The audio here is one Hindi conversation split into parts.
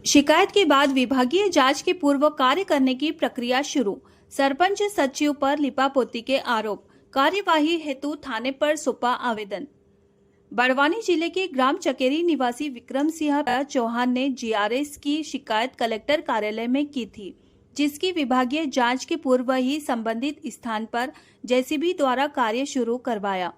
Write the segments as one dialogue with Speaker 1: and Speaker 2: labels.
Speaker 1: शिकायत के बाद विभागीय जांच के पूर्व कार्य करने की प्रक्रिया शुरू। सरपंच सचिव पर लिपापोती के आरोप, कार्यवाही हेतु थाने पर सौंपा आवेदन। बड़वानी जिले के ग्राम चकेरी निवासी विक्रम सिंह चौहान ने जीआरएस की शिकायत कलेक्टर कार्यालय में की थी, जिसकी विभागीय जांच के पूर्व ही संबंधित स्थान पर जेसीबी द्वारा कार्य शुरू करवाया।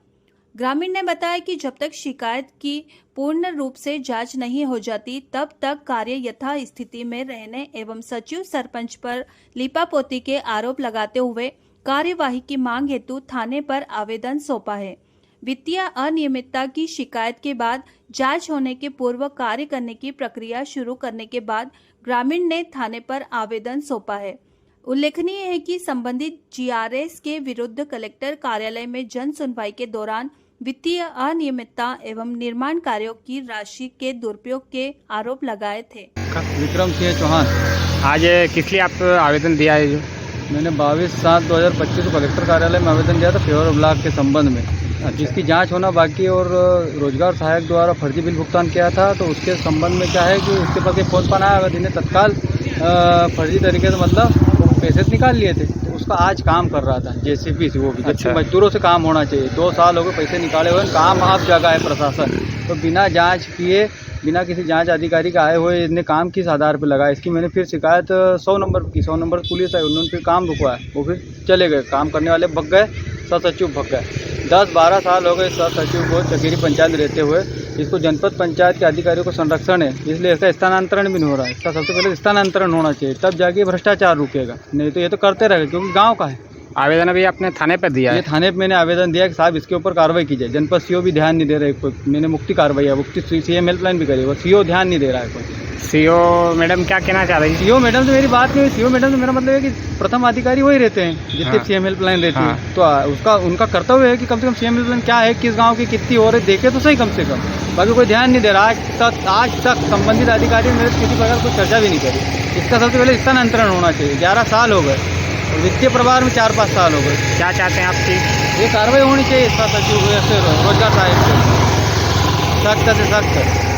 Speaker 1: ग्रामीण ने बताया कि जब तक शिकायत की पूर्ण रूप से जांच नहीं हो जाती तब तक कार्य यथा स्थिति में रहने एवं सचिव सरपंच पर लिपापोती के आरोप लगाते हुए कार्यवाही की मांग हेतु थाने पर आवेदन सौंपा है। वित्तीय अनियमितता की शिकायत के बाद जांच होने के पूर्व कार्य करने की प्रक्रिया शुरू करने के बाद ग्रामीण ने थाने पर आवेदन सौंपा है। उल्लेखनीय है कि संबंधित जीआरएस के विरुद्ध कलेक्टर कार्यालय में जन सुनवाई के दौरान वित्तीय अनियमितता एवं निर्माण कार्यों की राशि के दुरुपयोग के आरोप लगाए थे।
Speaker 2: विक्रम सिंह चौहान,
Speaker 3: आज किस लिए आप आवेदन दिया है? जो
Speaker 2: मैंने 22/7/2025 को कलेक्टर कार्यालय में आवेदन दिया था फेवर ब्लॉक के संबंध में, जिसकी जांच होना बाकी और रोजगार सहायक द्वारा फर्जी बिल भुगतान किया था। तो उसके संबंध में क्या है कि उसके पास एक फोन पाना आया, जिन्हें तत्काल फर्जी तरीके से मतलब पैसे निकाल लिए थे। तो उसका आज काम कर रहा था जेसीबी से, वो भी जबकि मजदूरों से काम होना चाहिए। 2 साल हो गए पैसे निकाले हुए, काम आप जगह है प्रशासन, तो बिना जांच किए, बिना किसी जांच अधिकारी का आए हुए इसने काम किस आधार पर लगाया। इसकी मैंने फिर शिकायत 100 नंबर की, 100 नंबर पुलिस आई, उन्होंने फिर काम रुकवाया, वो फिर चले गए, काम करने वाले भग गए, सचिव भग गए। 10-12 साल हो गए सचिव को चकेरी पंचायत में रहते हुए। इसको जनपद पंचायत के अधिकारियों को संरक्षण है, इसलिए इसका स्थानांतरण भी नहीं हो रहा है। इसका सबसे पहले स्थानांतरण होना चाहिए, तब जाके भ्रष्टाचार रुकेगा, नहीं तो ये तो करते रहेगा, क्योंकि गांव का है।
Speaker 3: आवेदन अभी आपने थाने पर दिया है?
Speaker 2: ये थाने पे मैंने आवेदन दिया कि साहब इसके ऊपर कार्रवाई की जाए। जनपद सीओ भी ध्यान नहीं दे रहे कोई। मैंने मुक्ति कार्रवाई, मुक्ति सीएम हेल्पलाइन भी करी, वो सीओ ध्यान नहीं दे रहा है कोई।
Speaker 3: सीओ मैडम क्या कहना चाह रही है?
Speaker 2: सीओ मैडम से मेरी बात नहीं हुई। सीओ मैडम से मेरा मतलब है कि प्रथम अधिकारी वही रहते हैं जितने सीएम हेल्पलाइन रहती है, तो उनका कर्तव्य है कि कम से कम सीएम हेल्पलाइन क्या है, किस गाँव की कितनी हो रही देखे तो सही कम से कम। बाकी कोई ध्यान नहीं दे रहा। आज तक संबंधित अधिकारी मेरे किसी प्रकार कोई चर्चा भी नहीं करी। इसका सबसे पहले स्थानांतरण होना चाहिए। 11 साल हो गए और वित्तीय प्रभार में 4-5 साल हो गए।
Speaker 3: क्या चाहते हैं आपकी?
Speaker 2: ये कार्रवाई होनी चाहिए इसका सचिव रोजगार सहायक से, सख्त से सख्त।